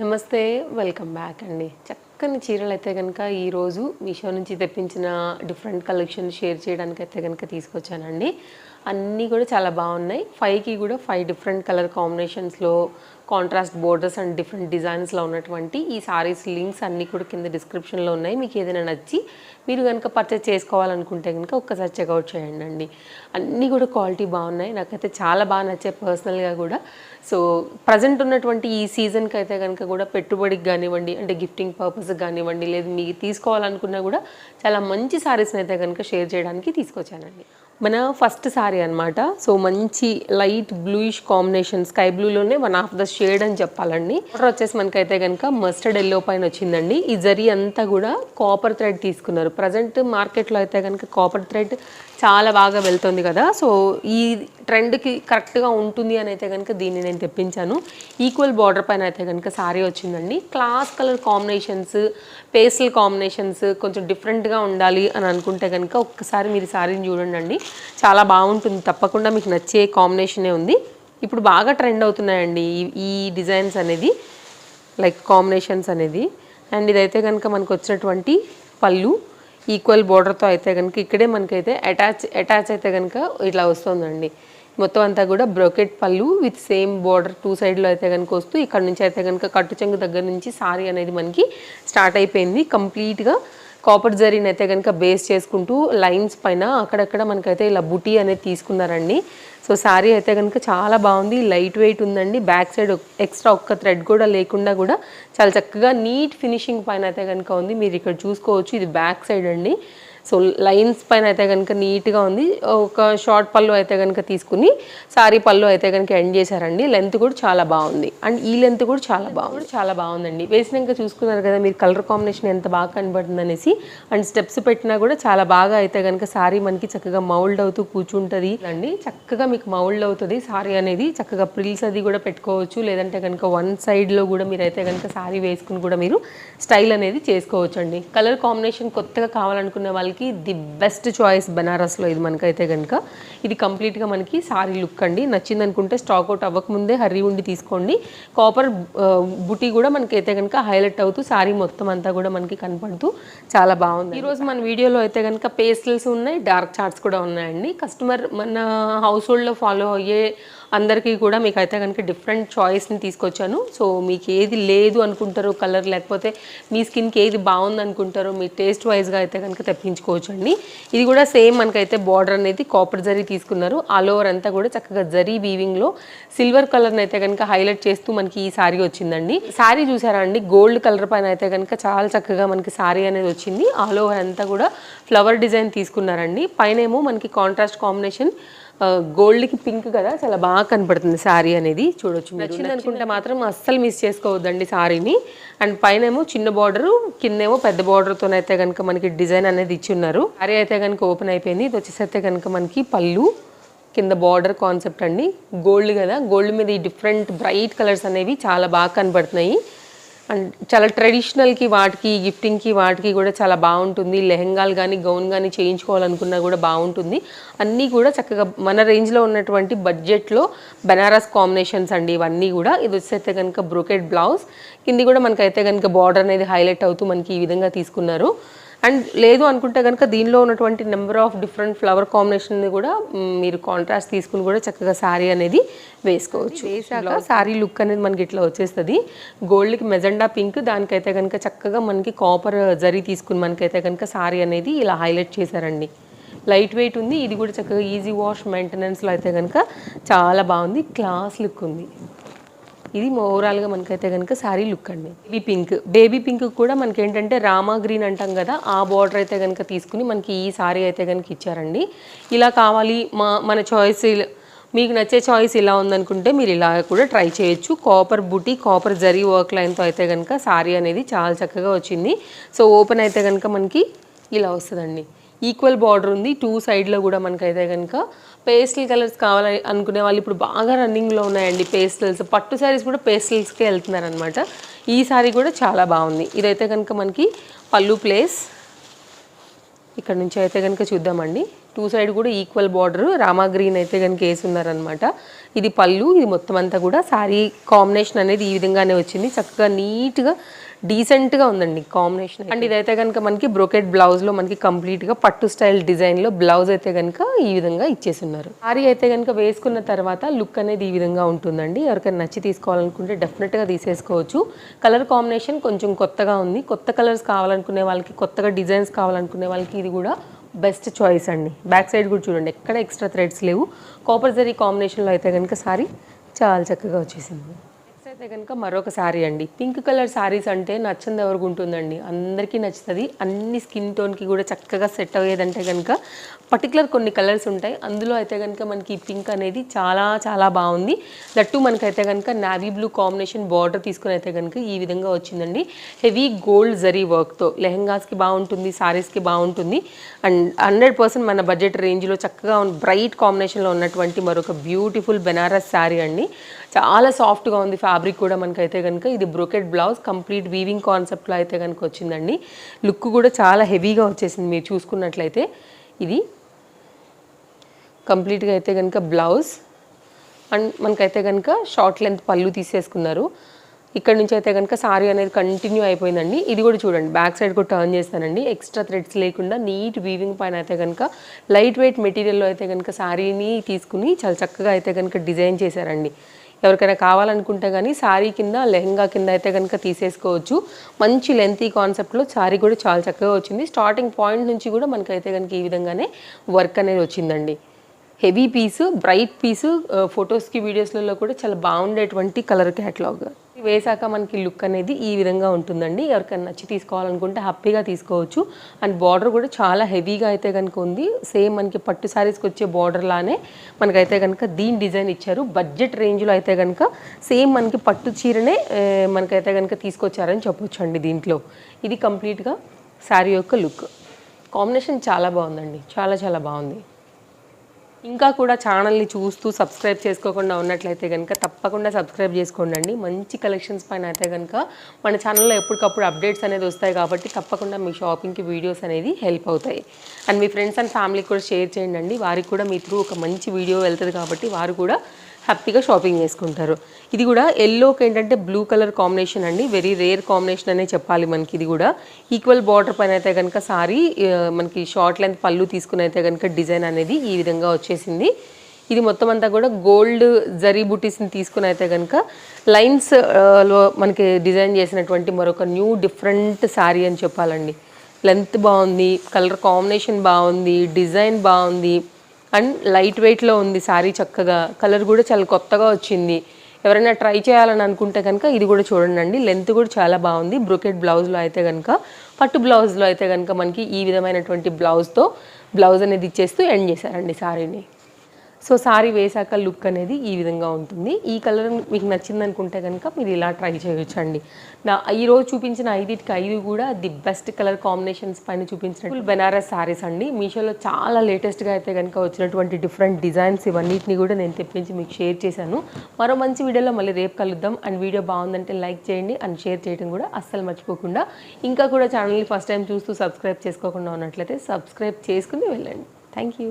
నమస్తే welcome back అండి. చక్కని చీరలు అయితే కనుక ఈరోజు మీషో నుంచి తెప్పించిన డిఫరెంట్ కలెక్షన్ షేర్ చేయడానికి అయితే కనుక తీసుకొచ్చానండి. అన్నీ కూడా చాలా బాగున్నాయి. 5కి కూడా 5 డిఫరెంట్ కలర్ కాంబినేషన్స్లో కాంట్రాస్ట్ బోర్డర్స్ అండ్ డిఫరెంట్ డిజైన్స్లో ఉన్నటువంటి ఈ సారీస్ లింక్స్ అన్నీ కూడా కింద డిస్క్రిప్షన్లో ఉన్నాయి. మీకు ఏదైనా నచ్చి మీరు కనుక పర్చేస్ చేసుకోవాలనుకుంటే కనుక ఒక్కసారి చెక్అవుట్ చేయండి అండి. అన్నీ కూడా క్వాలిటీ బాగున్నాయి. నాకైతే చాలా బాగా నచ్చాయి పర్సనల్గా కూడా. సో ప్రజెంట్ ఉన్నటువంటి ఈ సీజన్కి అయితే కనుక కూడా పెట్టుబడికి కానివ్వండి, అంటే గిఫ్టింగ్ పర్పస్కి కానివ్వండి, లేదు మీకు తీసుకోవాలనుకున్నా కూడా చాలా మంచి సారీస్ని అయితే కనుక షేర్ చేయడానికి తీసుకొచ్చానండి. మన ఫస్ట్ సారీ అనమాట. సో మంచి లైట్ బ్లూయిష్ కాంబినేషన్, స్కై బ్లూలోనే వన్ ఆఫ్ ద షేడ్ అని చెప్పాలండి. ఆర్డర్ వచ్చేసి మనకైతే కనుక మస్టర్డ్ ఎల్లో పైన వచ్చిందండి. ఈ జరీ అంతా కూడా కాపర్ థ్రెడ్ తీసుకున్నారు. ప్రజెంట్ మార్కెట్లో అయితే కనుక కాపర్ థ్రెడ్ చాలా బాగా వెళ్తుంది కదా. సో ఈ ట్రెండ్కి కరెక్ట్గా ఉంటుంది అని అయితే కనుక దీన్ని నేను తెప్పించాను. ఈక్వల్ బార్డర్ పైన అయితే కనుక సారీ వచ్చిందండి. Class colour combinations, pastel combinations కొంచెం డిఫరెంట్గా ఉండాలి అని అనుకుంటే కనుక ఒక్కసారి మీరు సారీని చూడండి, చాలా బాగుంటుంది. తప్పకుండా మీకు నచ్చే కాంబినేషనే ఉంది. ఇప్పుడు బాగా ట్రెండ్ అవుతున్నాయండి ఈ డిజైన్స్ అనేది, లైక్ కాంబినేషన్స్ అనేది. అండ్ ఇదైతే కనుక మనకు వచ్చినటువంటి పళ్ళు ఈక్వల్ బోర్డర్తో అయితే కనుక ఇక్కడే మనకైతే అటాచ్ అయితే కనుక ఇట్లా వస్తుందండి. మొత్తం అంతా కూడా బ్రోకెట్ పళ్ళు విత్ సేమ్ బోర్డర్ 2 సైడ్లో అయితే కనుక వస్తూ ఇక్కడ నుంచి అయితే కనుక కట్టు చెంగు దగ్గర నుంచి సారీ అనేది మనకి స్టార్ట్ అయిపోయింది. కంప్లీట్గా కాపర్ జరీని అయితే కనుక బేస్ చేసుకుంటూ లైన్స్ పైన అక్కడక్కడ మనకైతే ఇలా బుటీ అనేది తీసుకున్నారండి. సో శారీ అయితే కనుక చాలా బాగుంది. లైట్ వెయిట్ ఉందండి. బ్యాక్ సైడ్ ఎక్స్ట్రా ఒక్క థ్రెడ్ కూడా లేకుండా కూడా చాలా చక్కగా నీట్ ఫినిషింగ్ పైన అయితే కనుక ఉంది. మీరు ఇక్కడ చూసుకోవచ్చు, ఇది బ్యాక్ సైడ్ అండి. సో లైన్స్ పైన అయితే కనుక నీట్గా ఉంది. ఒక షార్ట్ పళ్ళు అయితే కనుక తీసుకుని సారీ పళ్ళు అయితే కనుక ఎండ్ చేశారండి. లెంత్ కూడా చాలా బాగుంది. అండ్ ఈ లెంత్ కూడా చాలా బాగుందండి. వేసినాక చూసుకున్నారు కదా మీరు కలర్ కాంబినేషన్ ఎంత బాగా కనబడుతుంది అనేసి. అండ్ స్టెప్స్ పెట్టినా కూడా చాలా బాగా అయితే కనుక సారీ మనకి చక్కగా మౌల్డ్ అవుతూ కూర్చుంటుంది అండి. చక్కగా మీకు మౌల్డ్ అవుతుంది సారీ అనేది. చక్కగా ప్రిల్స్ అది కూడా పెట్టుకోవచ్చు, లేదంటే కనుక వన్ సైడ్లో కూడా మీరు అయితే కనుక సారీ వేసుకుని కూడా మీరు స్టైల్ అనేది చేసుకోవచ్చు అండి. కలర్ కాంబినేషన్ కొత్తగా కావాలనుకునే వాళ్ళకి ది బెస్ట్ చాయిస్ బనారస్లో ఇది మనకైతే కనుక. ఇది కంప్లీట్గా మనకి సారీ లుక్ అండి. నచ్చింది అనుకుంటే స్టాక్ అవుట్ అవ్వకముందే హర్రీ ఉండి తీసుకోండి. కాపర్ బుటీ కూడా మనకైతే కనుక హైలైట్ అవుతూ సారీ మొత్తం అంతా కూడా మనకి కనపడుతూ చాలా బాగుంది. ఈరోజు మన వీడియోలో అయితే కనుక పేస్టల్స్ ఉన్నాయి, డార్క్ చార్ట్స్ కూడా ఉన్నాయండి. కస్టమర్ మన హౌస్ హోల్డ్లో ఫాలో అయ్యే అందరికీ కూడా మీకు అయితే కనుక డిఫరెంట్ చాయిస్ని తీసుకొచ్చాను. సో మీకు ఏది లేదు అనుకుంటారో కలర్, లేకపోతే మీ స్కిన్కి ఏది బాగుంది అనుకుంటారో మీ టేస్ట్ వైజ్గా అయితే కనుక తెప్పించుకోవచ్చు అండి. ఇది కూడా సేమ్ మనకైతే బార్డర్ అనేది కాపర్ జరీ తీసుకున్నారు. ఆల్ ఓవర్ అంతా కూడా చక్కగా జరీ వీవింగ్లో సిల్వర్ కలర్ని అయితే కనుక హైలైట్ చేస్తూ మనకి ఈ సారీ వచ్చిందండి. సారీ చూసారా అండి, గోల్డ్ కలర్ పైన అయితే కనుక చాలా చక్కగా మనకి సారీ అనేది వచ్చింది. ఆల్ ఓవర్ అంతా కూడా ఫ్లవర్ డిజైన్ తీసుకున్నారండి. పైన ఏమో మనకి కాంట్రాస్ట్ కాంబినేషన్ గోల్డ్కి పింక్ కదా, చాలా బాగా కనపడుతుంది శారీ అనేది. చూడొచ్చు, నచ్చింది అనుకుంటే మాత్రం అస్సలు మిస్ చేసుకోవద్దండి శారీని. అండ్ పైన ఏమో చిన్న బార్డరు, కిందేమో పెద్ద బార్డర్తోనైతే కనుక మనకి డిజైన్ అనేది ఇచ్చి ఉన్నారు. శారీ అయితే కనుక ఓపెన్ అయిపోయింది. ఇది వచ్చేసైతే కనుక మనకి పళ్ళు, కింద బార్డర్ కాన్సెప్ట్ అండి. గోల్డ్ కదా, గోల్డ్ మీద ఈ డిఫరెంట్ బ్రైట్ కలర్స్ అనేవి చాలా బాగా కనపడుతున్నాయి. అండ్ చాలా ట్రెడిషనల్కి వాటికి గిఫ్టింగ్కి వాటికి కూడా చాలా బాగుంటుంది. లెహంగాలు కానీ గౌన్ కానీ చేయించుకోవాలనుకున్నా కూడా బాగుంటుంది. అన్నీ కూడా చక్కగా మన రేంజ్లో ఉన్నటువంటి బడ్జెట్లో బనారస్ కాంబినేషన్స్ అండి ఇవన్నీ కూడా. ఇది వచ్చేస్తే కనుక బ్రోకెట్ బ్లౌజ్, కింది కూడా మనకైతే కనుక బార్డర్ అనేది హైలైట్ అవుతూ మనకి ఈ విధంగా తీసుకున్నారు. అండ్ లేదు అనుకుంటే కనుక దీనిలో ఉన్నటువంటి number of different flower combination కూడా మీరు కాంట్రాస్ట్ తీసుకుని కూడా చక్కగా శారీ అనేది వేసుకోవచ్చు. వేసాక శారీ లుక్ అనేది మనకి ఇట్లా వచ్చేస్తుంది. గోల్డ్కి మెజెండా పింక్, దానికైతే కనుక చక్కగా మనకి కాపర్ జరీ తీసుకుని మనకైతే కనుక శారీ అనేది ఇలా హైలైట్ చేశారండి. లైట్ వెయిట్ ఉంది. ఇది కూడా చక్కగా ఈజీ వాష్ మెయింటెనెన్స్లో అయితే కనుక చాలా బాగుంది. క్లాస్ లుక్ ఉంది. ఇది ఓవరాల్గా మనకైతే కనుక శారీ లుక్ అండి. బేబీ పింక్ కూడా మనకి ఏంటంటే రామా గ్రీన్ అంటాం కదా, ఆ బార్డర్ అయితే కనుక తీసుకుని మనకి ఈ శారీ అయితే కనుక ఇచ్చారండి. ఇలా కావాలి మన చాయిస్, మీకు నచ్చే చాయిస్ ఇలా ఉందనుకుంటే మీరు ఇలా కూడా ట్రై చేయొచ్చు. కాపర్ బుటీ, కాపర్ జరీ వర్క్ లైన్తో అయితే కనుక శారీ అనేది చాలా చక్కగా వచ్చింది. సో ఓపెన్ అయితే కనుక మనకి ఇలా వస్తుందండి. ఈక్వల్ బార్డర్ ఉంది. 2 సైడ్లో కూడా మనకైతే కనుక పేస్టల్ కలర్స్ కావాలి అనుకునే వాళ్ళు ఇప్పుడు బాగా రన్నింగ్లో ఉన్నాయండి పేస్టల్స్. పట్టు శారీస్ కూడా పేస్టల్స్కే వెళ్తున్నారనమాట. ఈ శారీ కూడా చాలా బాగుంది. ఇదైతే కనుక మనకి పళ్ళు ప్లేస్ ఇక్కడ నుంచి అయితే కనుక చూద్దామండి. 2 సైడ్ కూడా ఈక్వల్ బార్డర్ రామా గ్రీన్ అయితే కనుక వేసున్నారనమాట. ఇది పళ్ళు, ఇది మొత్తం అంతా కూడా శారీ కాంబినేషన్ అనేది ఈ విధంగానే వచ్చింది. చక్కగా నీట్గా డీసెంట్గా ఉందండి కాంబినేషన్. అండ్ ఇదైతే కనుక మనకి బ్రోకెట్ బ్లౌజ్లో మనకి కంప్లీట్గా పట్టు స్టైల్ డిజైన్లో బ్లౌజ్ అయితే కనుక ఈ విధంగా ఇచ్చేస్తున్నారు. శారీ అయితే కనుక వేసుకున్న తర్వాత లుక్ అనేది ఈ విధంగా ఉంటుందండి. ఎవరికైనా నచ్చి తీసుకోవాలనుకుంటే డెఫినెట్గా తీసేసుకోవచ్చు. కలర్ కాంబినేషన్ కొంచెం కొత్తగా ఉంది. కొత్త కలర్స్ కావాలనుకునే వాళ్ళకి, కొత్తగా డిజైన్స్ కావాలనుకునే వాళ్ళకి ఇది కూడా బెస్ట్ చాయిస్ అండి. బ్యాక్ సైడ్ కూడా చూడండి, ఎక్కడ ఎక్స్ట్రా థ్రెడ్స్ లేవు. కాపర్ జరీ కాంబినేషన్లో అయితే కనుక శారీ చాలా చక్కగా వచ్చేసింది. అయితే కనుక మరొక శారీ అండి. పింక్ కలర్ శారీస్ అంటే నచ్చంది ఎవరికి ఉంటుందండి, అందరికీ నచ్చుతుంది. అన్ని స్కిన్ టోన్కి కూడా చక్కగా సెట్ అయ్యేదంటే కనుక పర్టికులర్ కొన్ని కలర్స్ ఉంటాయి. అందులో అయితే కనుక మనకి పింక్ అనేది చాలా చాలా బాగుంది. దట్టు మనకైతే కనుక నావీ బ్లూ కాంబినేషన్ బార్డర్ తీసుకుని అయితే కనుక ఈ విధంగా వచ్చిందండి. హెవీ గోల్డ్ జరీ వర్క్తో లెహంగాస్కి బాగుంటుంది, శారీస్కి బాగుంటుంది. అండ్ 100% మన బడ్జెట్ రేంజ్లో చక్కగా బ్రైట్ కాంబినేషన్లో ఉన్నటువంటి మరొక బ్యూటిఫుల్ బెనారస్ శారీ అండి. చాలా సాఫ్ట్గా ఉంది ఫ్యాబ్రిక్ కూడా. మనకైతే కనుక ఇది బ్రోకెట్ బ్లౌజ్ కంప్లీట్ వీవింగ్ కాన్సెప్ట్లో అయితే కనుక వచ్చిందండి. లుక్ కూడా చాలా హెవీగా వచ్చేసింది. మీరు చూసుకున్నట్లయితే ఇది కంప్లీట్గా అయితే కనుక బ్లౌజ్ అండ్ మనకైతే కనుక షార్ట్ లెంత్ పళ్ళు తీసేసుకున్నారు. ఇక్కడ నుంచి అయితే కనుక సారీ అనేది కంటిన్యూ అయిపోయిందండి. ఇది కూడా చూడండి, బ్యాక్ సైడ్ కూడా టర్న్ చేస్తానండి. ఎక్స్ట్రా థ్రెడ్స్ లేకుండా నీట్ వీవింగ్ పైన అయితే కనుక లైట్ వెయిట్ మెటీరియల్లో అయితే కనుక శారీని తీసుకుని చాలా చక్కగా అయితే కనుక డిజైన్ చేశారండి. ఎవరికైనా కావాలనుకుంటే కానీ శారీ కింద లెహంగా కింద అయితే కనుక తీసేసుకోవచ్చు. మంచి లెంతీ కాన్సెప్ట్లో శారీ కూడా చాలా చక్కగా వచ్చింది. స్టార్టింగ్ పాయింట్ నుంచి కూడా మనకైతే కనుక ఈ విధంగానే వర్క్ అనేది వచ్చిందండి. హెవీ పీసు, బ్రైట్ పీసు, ఫొటోస్కి వీడియోస్లలో కూడా చాలా బాగుండేటువంటి కలర్ క్యాటలాగ్. వేసాక మనకి లుక్ అనేది ఈ విధంగా ఉంటుందండి. ఎవరికైనా నచ్చి తీసుకోవాలనుకుంటే హ్యాపీగా తీసుకోవచ్చు. అండ్ బార్డర్ కూడా చాలా హెవీగా అయితే కనుక ఉంది. సేమ్ మనకి పట్టు శారీస్కి వచ్చే బార్డర్ లానే మనకైతే కనుక దీని డిజైన్ ఇచ్చారు. బడ్జెట్ రేంజ్లో అయితే కనుక సేమ్ మనకి పట్టు చీరనే మనకైతే కనుక తీసుకొచ్చారని చెప్పొచ్చు అండి. దీంట్లో ఇది కంప్లీట్గా శారీ యొక్క లుక్ కాంబినేషన్ చాలా బాగుందండి, చాలా చాలా బాగుంది. ఇంకా కూడా ఛానల్ని చూస్తూ సబ్స్క్రైబ్ చేసుకోకుండా ఉన్నట్లయితే కనుక తప్పకుండా సబ్స్క్రైబ్ చేసుకోండి. మంచి కలెక్షన్స్ పైన అయితే కనుక మన ఛానల్లో ఎప్పటికప్పుడు అప్డేట్స్ అనేది వస్తాయి కాబట్టి తప్పకుండా మీ షాపింగ్కి వీడియోస్ అనేది హెల్ప్ అవుతాయి. అండ్ మీ ఫ్రెండ్స్ అండ్ ఫ్యామిలీకి కూడా షేర్ చేయండి. వారికి కూడా మీ త్రూ ఒక మంచి వీడియో వెళ్తుంది కాబట్టి వారు కూడా హ్యాపీగా షాపింగ్ చేసుకుంటారు. ఇది కూడా ఎల్లోకి ఏంటంటే బ్లూ కలర్ కాంబినేషన్ అండి. వెరీ రేర్ కాంబినేషన్ అనే చెప్పాలి మనకి. ఇది కూడా ఈక్వల్ బార్డర్ పైన అయితే కనుక సారీ మనకి షార్ట్ లెంత్ పళ్ళు తీసుకుని అయితే కనుక డిజైన్ అనేది ఈ విధంగా వచ్చేసింది. ఇది మొత్తం అంతా కూడా గోల్డ్ జరీ బుటీస్ని తీసుకుని అయితే కనుక లైన్స్ లో మనకి డిజైన్ చేసినటువంటి మరొక న్యూ డిఫరెంట్ శారీ అని చెప్పాలండి. లెంత్ బాగుంది, కలర్ కాంబినేషన్ బాగుంది, డిజైన్ బాగుంది అండ్ లైట్ వెయిట్లో ఉంది శారీ. చక్కగా కలర్ కూడా చాలా కొత్తగా వచ్చింది. ఎవరైనా ట్రై చేయాలని అనుకుంటే కనుక ఇది కూడా చూడండి. లెంత్ కూడా చాలా బాగుంది. బ్రోకెట్ బ్లౌజ్లో అయితే కనుక, పట్టు బ్లౌజ్లో అయితే కనుక మనకి ఈ విధమైనటువంటి బ్లౌజ్తో బ్లౌజ్ అనేది ఇచ్చేస్తూ ఎండ్ చేశారండి శారీని. సో శారీ వేసాక లుక్ అనేది ఈ విధంగా ఉంటుంది. ఈ కలర్ మీకు నచ్చింది అనుకుంటే కనుక మీరు ఇలా ట్రై చేయొచ్చండి. ఈరోజు చూపించిన 5 కూడా ది బెస్ట్ కలర్ కాంబినేషన్స్ పైన చూపించిన బెనారస్ శారీస్ అండి. మీషోలో చాలా లేటెస్ట్గా అయితే కనుక వచ్చినటువంటి డిఫరెంట్ డిజైన్స్ ఇవన్నిటిని కూడా నేను తెప్పించి మీకు షేర్ చేశాను. మరో మంచి వీడియోలో మళ్ళీ రేపు కలుద్దాం. అండ్ వీడియో బాగుందంటే లైక్ చేయండి అండ్ షేర్ చేయడం కూడా అస్సలు మర్చిపోకుండా. ఇంకా కూడా ఛానల్ని ఫస్ట్ టైం చూస్తూ సబ్స్క్రైబ్ చేసుకోకుండా ఉన్నట్లయితే సబ్స్క్రైబ్ చేసుకుని వెళ్ళండి. Thank you.